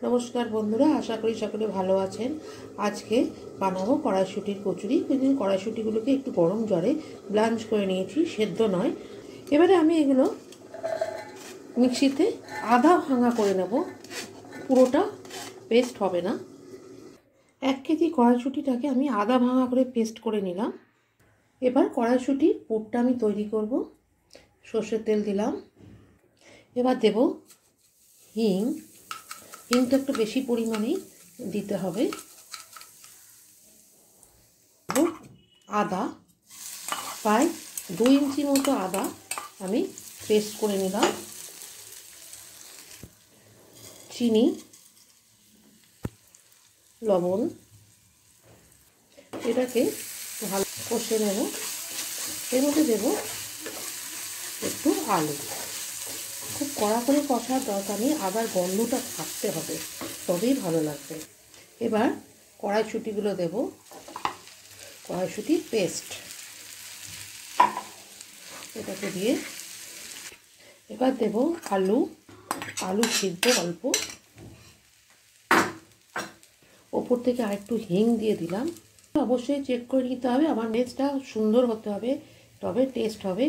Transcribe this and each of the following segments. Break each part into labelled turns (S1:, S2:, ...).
S1: নমস্কার বন্ধুরা, আশা করি সকলে ভালো আছেন। আজকে বানাবো কড়াইশুঁটির কচুরি। কড়াইশুঁটিগুলোকে একটু গরম জলে ব্লাঞ্চ করে নিয়েছি, সেদ্ধ নয়। এবারে আমি এগুলো মিক্সিতে আধা ভাঙা করে নেব, পুরোটা পেস্ট হবে না। 1 কেজি কড়াইশুঁটিটাকে আমি আধা ভাঙা করে পেস্ট করে নিলাম। এবার কড়াইশুঁটির পুরটা আমি তৈরি করব। সর্ষের তেল দিলাম, এবার দেব হিং। হিংটা একটু বেশি পরিমাণেই দিতে হবে। আদা, প্রায় 2 ইঞ্চি মতো আদা আমি পেস্ট করে নিলাম। চিনি, লবণ, এটাকে ভালো কষে নেব। এর মধ্যে দেব একটু আলু। খুব কড়া করে কষার দরকার নেই, আদার গন্ধটা থাকতে হবে, তবেই ভালো লাগবে। এবার কড়াইশুঁটিগুলো দেব, কড়াইশুঁটির পেস্ট এটাকে দিয়ে। এবার দেব আলু সিদ্ধ অল্প, ওপর থেকে আরেকটু হিং দিয়ে দিলাম। অবশ্যই চেক করে নিতে হবে, আমার টেস্টটা সুন্দর হতে হবে, তবে টেস্ট হবে।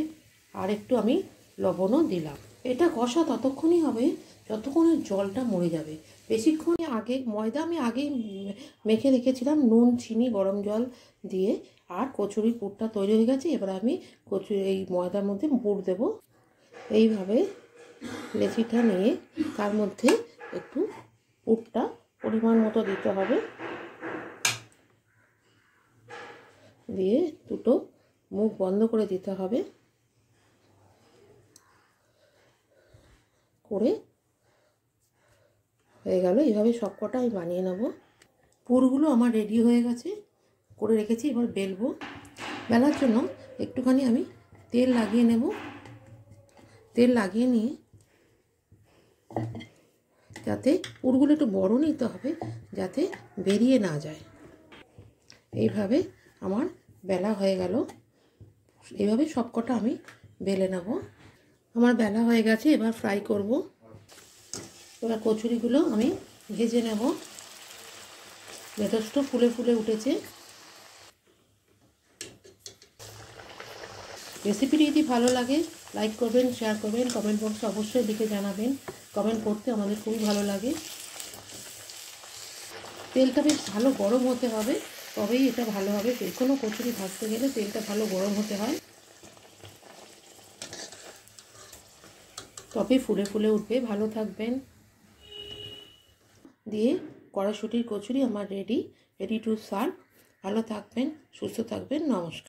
S1: আর একটু আমি লবণও দিলাম। এটা কষা ততক্ষণই হবে যতক্ষণে জলটা মরে যাবে। বেশিক্ষণ আগে ময়দা আমি আগেই মেখে রেখেছিলাম, নুন, চিনি, গরম জল দিয়ে। আর কচুরির পুরটা তৈরি হয়ে গেছে। এবার আমি এই ময়দার মধ্যে পুর দেব। এইভাবে লেচিটা নিয়ে তার মধ্যে একটু পুরটা পরিমাণ মতো দিতে হবে, দিয়ে দুটো মুখ বন্ধ করে দিতে হবে। করে হয়ে গেল। এইভাবে সব কটা আমি বানিয়ে নেব। পুরগুলো আমার রেডি হয়ে গেছে, করে রেখেছি। এবার বেলবো। বেলার জন্য একটুখানি আমি তেল লাগিয়ে নেব। তেল লাগিয়ে নিয়ে যাতে পুরগুলো একটু বড় নিতে হবে, যাতে বেরিয়ে না যায়। এইভাবে আমার বেলা হয়ে গেল। এইভাবে সব কটা আমি বেলে নেব। আমার বেলা হয়ে গেছে, এবার ফ্রাই করব। এবার কচুরিগুলো আমি ভেজে নেব। যথেষ্ট ফুলে ফুলে উঠেছে। রেসিপিটি যদি ভালো লাগে লাইক করবেন, শেয়ার করবেন, কমেন্ট বক্সে অবশ্যই লিখে জানাবেন। কমেন্ট করতে আমাদের খুবই ভালো লাগে। তেলটা বেশ ভালো গরম হতে হবে, তবেই এটা ভালো হবে। যে কোনো কচুরি ভাজতে গেলে তেলটা ভালো গরম হতে হয়, তবেই ফুলে ফুলে উঠবে। ভালো থাকবেন। দিয়ে কড়াইশুঁটির কচুরি আমার রেডি টু সার্ভ। ভালো থাকবেন, সুস্থ থাকবেন। নমস্কার।